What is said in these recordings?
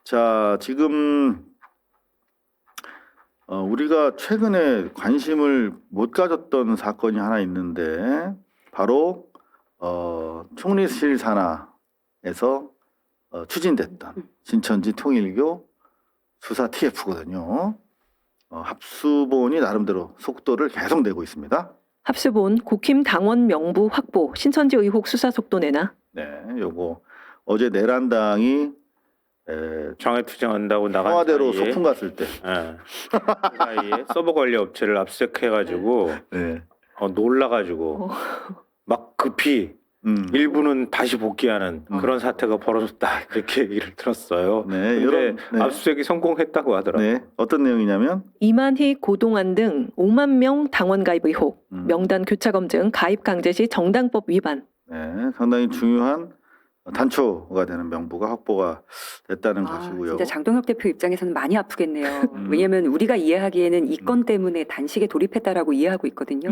자, 지금 우리가 최근에 관심을 못 가졌던 사건이 하나 있는데 바로 총리실 산하에서 추진됐던 신천지 통일교 수사 TF거든요. 합수본이 나름대로 속도를 계속 내고 있습니다. 합수본 국힘 당원 명부 확보 신천지 의혹 수사 속도 내나? 네, 요거 어제 내란당이 장외투쟁한다고 나간 청와대로 사이에, 소풍 갔을 때 그 사이에 서버 관리 업체를 압수해가지고 네. 놀라가지고 막 급히 일부는 다시 복귀하는 그런 사태가 벌어졌다 이렇게 얘기를 들었어요. 네, 근데 네. 압수수색이 성공했다고 하더라고요. 네, 어떤 내용이냐면 이만희, 고동환 등 5만 명 당원 가입 의혹, 명단 교차 검증, 가입 강제 시 정당법 위반. 네, 상당히 중요한 단초가 되는 명부가 확보가 됐다는 것이고요. 진짜 장동혁 대표 입장에서는 많이 아프겠네요. 왜냐하면 우리가 이해하기에는 이 건 때문에 단식에 돌입했다라고 이해하고 있거든요.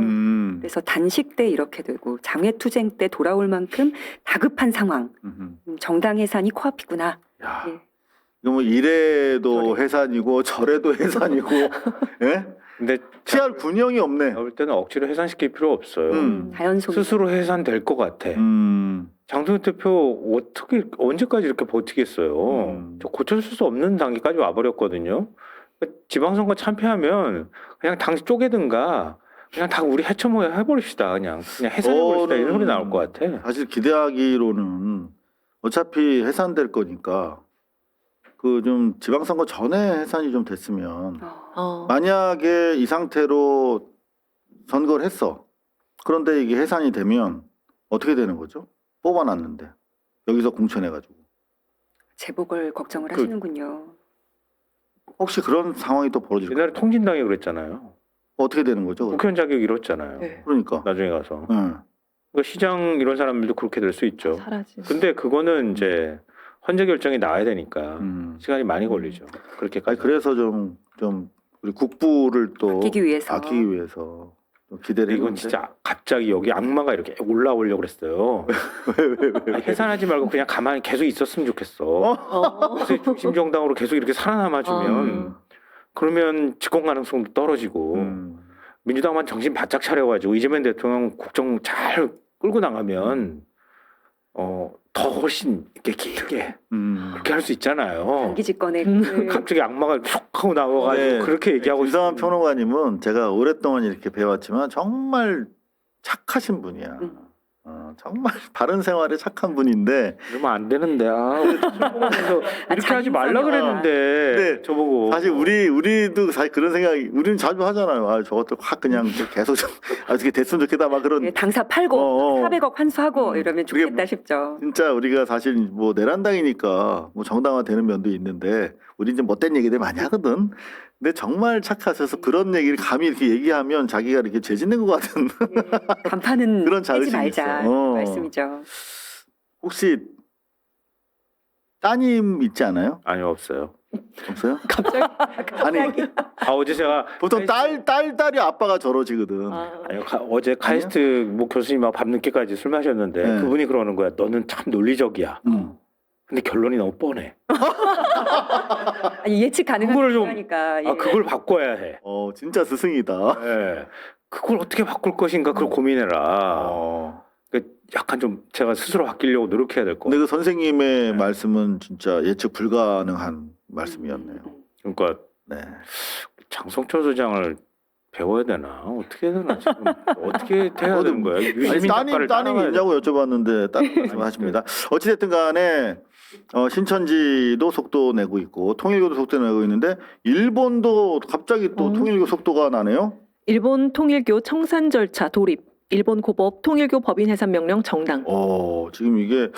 그래서 단식 때 이렇게 되고 장외투쟁 때 돌아올 만큼 다급한 상황. 정당 해산이 코앞이구나. 야, 예. 이거 뭐 이래도 해산이고 저래도 해산이고, 예? 근데 피할 군형이 없네. 내가 볼 때는 억지로 해산시킬 필요 없어요. 자연속 스스로 해산될 것 같아. 장동혁 대표 어떻게 언제까지 이렇게 버티겠어요. 저 고쳐줄 수 없는 단계까지 와버렸거든요. 지방선거 참패하면 그냥 당시 쪼개든가 그냥 다 우리 해쳐모 해버립시다. 그냥 해산해버립시다. 이런 소리 나올 것 같아. 사실 기대하기로는 어차피 해산될 거니까 그 좀 지방선거 전에 해산이 좀 됐으면 만약에 이 상태로 선거를 했어. 그런데 이게 해산이 되면 어떻게 되는 거죠? 뽑아놨는데 여기서 공천해가지고 재보궐 걱정을 하시는군요. 혹시 그런 상황이 또 벌어질까? 옛날에 통진당이 그랬잖아요. 어떻게 되는 거죠? 국회의원 자격 잃었잖아요. 네. 그러니까 나중에 가서. 응. 그러니까 시장 이런 사람들도 그렇게 될 수 있죠. 사라지. 근데 그거는 이제 헌재 결정이 나와야 되니까 시간이 많이 걸리죠. 아니, 그렇게까지. 그래서 좀 우리 국부를 또 아끼기 위해서. 좀 기대를 이건 했는데 진짜 갑자기 여기 악마가 이렇게 올라오려고 그랬어요. 왜? 해산하지 말고 그냥 가만히 계속 있었으면 좋겠어. 그래서 중심 정당으로 계속 이렇게 살아남아주면 그러면 집권 가능성도 떨어지고 민주당만 정신 바짝 차려가지고 이재명 대통령 국정 잘 끌고 나가면 더 훨씬 이렇게 길게 그렇게 할 수 있잖아요. 단기 집권에 갑자기 악마가 툭 하고 나와가지고 네. 그렇게 얘기하고 김상환 있으면 평론가님은 제가 오랫동안 이렇게 배웠지만 정말 착하신 분이야. 정말 바른 생활에 착한 분인데 그러면 안 되는데 이렇게 하지 말라 그랬는데 네. 저보고 사실 우리도 사실 그런 생각이 우리는 자주 하잖아요. 아, 저것들 확 그냥 계속 좀 어떻게 됐으면 좋겠다 막 그런 당사 팔고 400억 환수하고 이러면 그게 좋겠다 싶죠. 진짜 우리가 사실 뭐 내란당이니까 뭐 정당화되는 면도 있는데 우리 이제 못된 얘기들 많이 하거든. 근데 정말 착하셔서 그런 얘기를 감히 이렇게 얘기하면 자기가 이렇게 죄 짓는 것 같은 간판은 그런 떼지 자의식이 말자 있어. 말씀이죠. 혹시 따님 있지 않아요? 아니요 없어요. 없어요? 갑자기. 아니 어제 제가 보통 딸이 아빠가 저러지거든. 아니요, 어제 카이스트 뭐 교수님하고 밤늦게까지 술 마셨는데 네. 그분이 그러는 거야. 너는 참 논리적이야. 근데 결론이 너무 뻔해. 아니, 예측 가능한 그거를 좀- 거니까. 그걸 바꿔야 해. 진짜 스승이다. 예. 그걸 어떻게 바꿀 것인가 그걸 고민해라. 약간 좀 제가 스스로 바뀌려고 노력해야 될 거. 근데 그 선생님의 네. 말씀은 진짜 예측 불가능한 말씀이었네요. 그러니까 네. 장성철 소장을 배워야 되나 어떻게 해야 되나 지금 어떻게 해야 되는 거야? 아니, 유시민 작가를 따님이 따라가야 있냐고 여쭤봤는데 따님 말씀하십니다. 어찌됐든 간에 신천지도 속도 내고 있고 통일교도 속도 내고 있는데 일본도 갑자기 또 통일교 속도가 나네요. 일본 통일교 청산 절차 돌입. 일본 고법 통일교 법인 해산 명령 정당. 지금 이게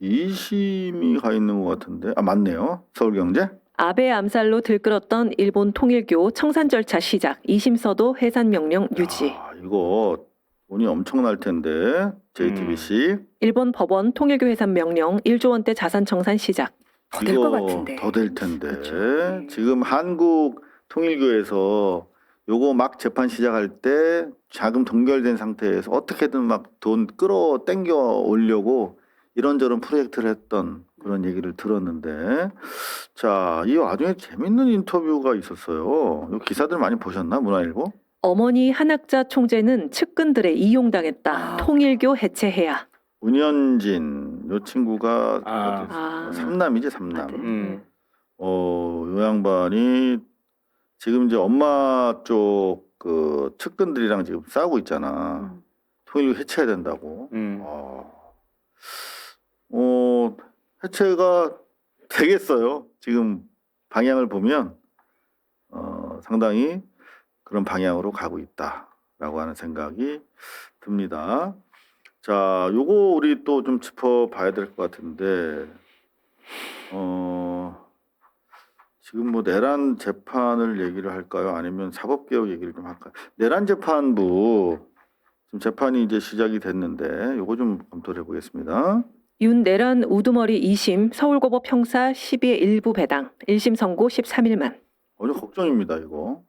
2심이 가 있는 것 같은데 맞네요. 서울경제. 아베 암살로 들끓었던 일본 통일교 청산 절차 시작. 2심 서도 해산 명령 유지. 이거 돈이 엄청날 텐데 JTBC. 일본 법원 통일교 해산 명령 1조 원대 자산 청산 시작. 더 될 것 같은데. 더 될 텐데. 그렇죠. 지금 한국 통일교에서 요거 막 재판 시작할 때 자금 동결된 상태에서 어떻게든 막 돈 끌어 당겨 오려고 이런저런 프로젝트를 했던 그런 얘기를 들었는데 자, 이 와중에 재밌는 인터뷰가 있었어요. 이 기사들 많이 보셨나? 문화일보? 어머니 한학자 총재는 측근들에 이용당했다. 통일교 해체해야. 운현진 요 친구가 아. 삼남이지 삼남. 음. 요 양반이 지금 이제 엄마 쪽 그 측근들이랑 지금 싸우고 있잖아. 통일교 해체해야 된다고. 해체가 되겠어요. 지금 방향을 보면 상당히 그런 방향으로 가고 있다라고 하는 생각이 듭니다. 자, 요거 우리 또 좀 짚어봐야 될 것 같은데 지금 뭐 내란 재판을 얘기를 할까요? 아니면 사법개혁 얘기를 좀 할까요? 내란 재판부 지금 재판이 이제 시작이 됐는데 요거 좀 검토를 해보겠습니다. 윤 내란 우두머리 2심 서울고법 형사 12의 일부 배당 1심 선고 13일만. 어제 걱정입니다 이거.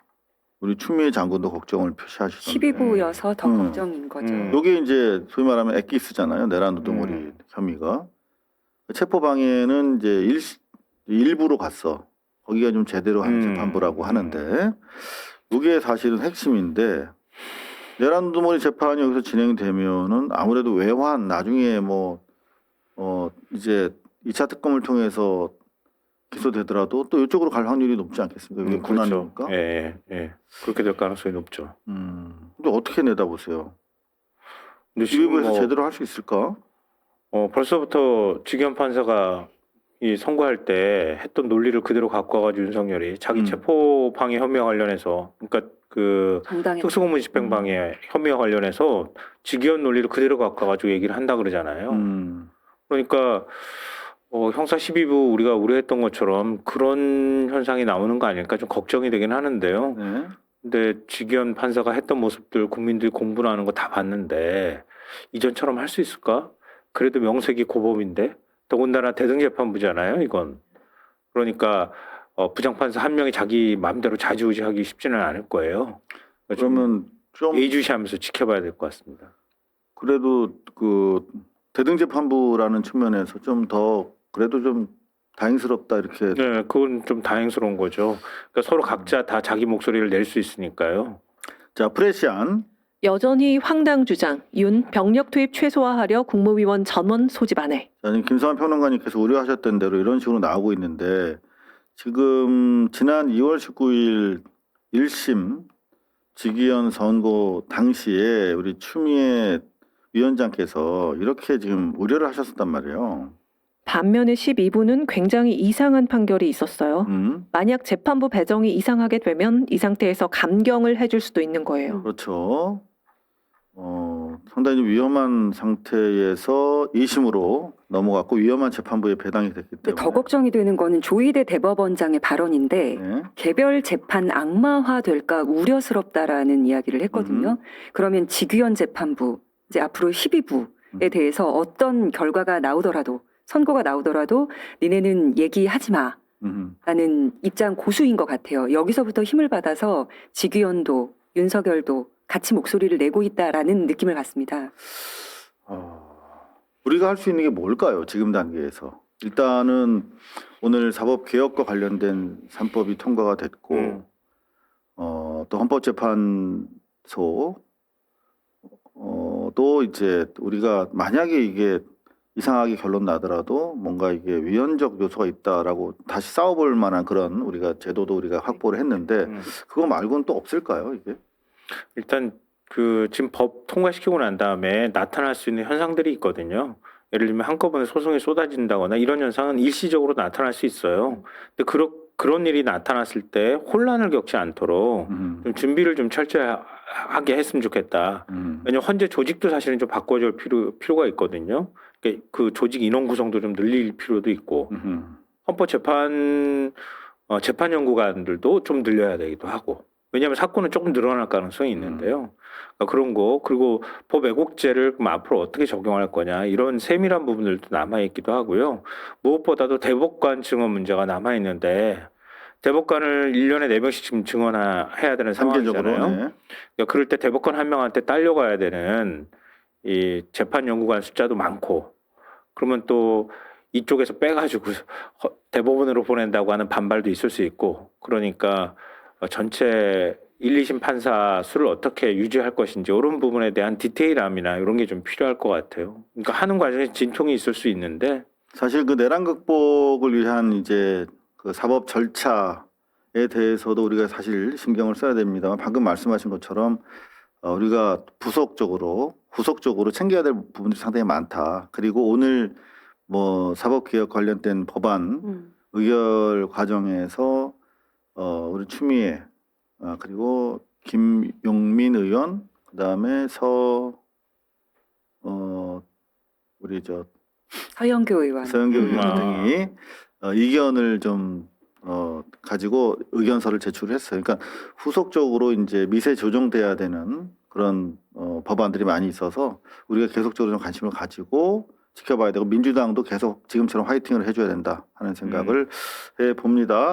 우리 추미애 장군도 걱정을 표시하시던데. 12부여서 더 걱정인 거죠. 요게 이제 소위 말하면 엑기스잖아요. 내란 우두머리 혐의가. 체포방해는 이제 일부로 갔어. 거기가 좀 제대로 한 재판부라고 하는데 이게 사실은 핵심인데 내란 우두머리 재판이 여기서 진행되면은 아무래도 외환 나중에 뭐 이제 2차 특검을 통해서 기소되더라도 또 이쪽으로 갈 확률이 높지 않겠습니까? 이게 그렇죠. 고난이니까. 예. 그렇게 될 가능성이 높죠. 근데 어떻게 내다보세요? 근데 지금 지휘부에서 뭐, 제대로 할 수 있을까? 벌써부터 직위원 판사가 이 선고할 때 했던 논리를 그대로 갖고 와가지고 윤석열이 자기 체포 방해 혐의와 관련해서 그러니까 그 정당히 특수고문 집행 방해 혐의와 관련해서 직위원 논리를 그대로 갖고 와가지고 얘기를 한다 그러잖아요. 그러니까 형사 12부 우리가 우려했던 것처럼 그런 현상이 나오는 거 아닐까 좀 걱정이 되긴 하는데요. 네. 근데 직위원 판사가 했던 모습들 국민들이 공부를 하는 거 다 봤는데 이전처럼 할 수 있을까? 그래도 명색이 고범인데 더군다나 대등재판부잖아요 이건. 그러니까 부장판사 한 명이 자기 마음대로 좌지우지하기 쉽지는 않을 거예요. 그러면 좀 예의주시하면서 지켜봐야 될 것 같습니다. 그래도 그 대등재판부라는 측면에서 좀 더 그래도 좀 다행스럽다 이렇게. 네, 그건 좀 다행스러운 거죠. 그러니까 서로 각자 다 자기 목소리를 낼 수 있으니까요. 자, 프레시안. 여전히 황당 주장. 윤 병력 투입 최소화하려 국무위원 전원 소집 안 해. 자, 지금 김성환 평론가님께서 우려하셨던 대로 이런 식으로 나오고 있는데 지금 지난 2월 19일 1심 직위원 선고 당시에 우리 추미애 위원장께서 이렇게 지금 우려를 하셨었단 말이에요. 반면에 12부는 굉장히 이상한 판결이 있었어요. 만약 재판부 배정이 이상하게 되면 이 상태에서 감경을 해줄 수도 있는 거예요. 그렇죠. 상당히 위험한 상태에서 2심으로 넘어갔고 위험한 재판부에 배당이 됐기 때문에 더 걱정이 되는 거는 조희대 대법원장의 발언인데 네. 개별 재판 악마화될까 우려스럽다라는 이야기를 했거든요. 그러면 직위원 재판부 이제 앞으로 12부에 대해서 어떤 결과가 나오더라도 선고가 나오더라도 니네는 얘기하지 마 라는 입장 고수인 것 같아요. 여기서부터 힘을 받아서 직위원도 윤석열도 같이 목소리를 내고 있다라는 느낌을 받습니다. 우리가 할 수 있는 게 뭘까요? 지금 단계에서. 일단은 오늘 사법개혁과 관련된 3법이 통과가 됐고 또 헌법재판소 또 이제 우리가 만약에 이게 이상하게 결론 나더라도 뭔가 이게 위헌적 요소가 있다라고 다시 싸워볼 만한 그런 우리가 제도도 우리가 확보를 했는데 그거 말고는 또 없을까요 이게? 일단 그 지금 법 통과시키고 난 다음에 나타날 수 있는 현상들이 있거든요. 예를 들면 한꺼번에 소송이 쏟아진다거나 이런 현상은 일시적으로 나타날 수 있어요. 근데 그런 일이 나타났을 때 혼란을 겪지 않도록 좀 준비를 좀 철저하게 했으면 좋겠다. 왜냐하면 현재 조직도 사실은 좀 바꿔줄 필요가 있거든요. 그러니까 그 조직 인원 구성도 좀 늘릴 필요도 있고 헌법재판 재판연구관들도 좀 늘려야 되기도 하고. 왜냐하면 사건은 조금 늘어날 가능성이 있는데요. 그러니까 그런 거 그리고 법 왜곡죄를 그럼 앞으로 어떻게 적용할 거냐 이런 세밀한 부분들도 남아 있기도 하고요. 무엇보다도 대법관 증언 문제가 남아 있는데 대법관을 1년에 4명씩 지금 증언해야 되는 상황이잖아요. 네. 그러니까 그럴 때 대법관 한 명한테 딸려가야 되는 이 재판연구관 숫자도 많고 그러면 또 이쪽에서 빼가지고 대법원으로 보낸다고 하는 반발도 있을 수 있고 그러니까 전체 1, 2심 판사 수를 어떻게 유지할 것인지 이런 부분에 대한 디테일함이나 이런 게 좀 필요할 것 같아요. 그러니까 하는 과정에 진통이 있을 수 있는데 사실 그 내란 극복을 위한 이제 그 사법 절차에 대해서도 우리가 사실 신경을 써야 됩니다만 방금 말씀하신 것처럼 우리가 후속적으로 챙겨야 될 부분들이 상당히 많다. 그리고 오늘 뭐 사법개혁 관련된 법안 의결 과정에서 우리 추미애 그리고 김용민 의원 그다음에 우리 서영교 의원 의원 등이 이견을 좀 가지고 의견서를 제출했어요. 그러니까 후속적으로 이제 미세 조정돼야 되는 그런 법안들이 많이 있어서 우리가 계속적으로 좀 관심을 가지고 지켜봐야 되고 민주당도 계속 지금처럼 화이팅을 해줘야 된다 하는 생각을 해 봅니다.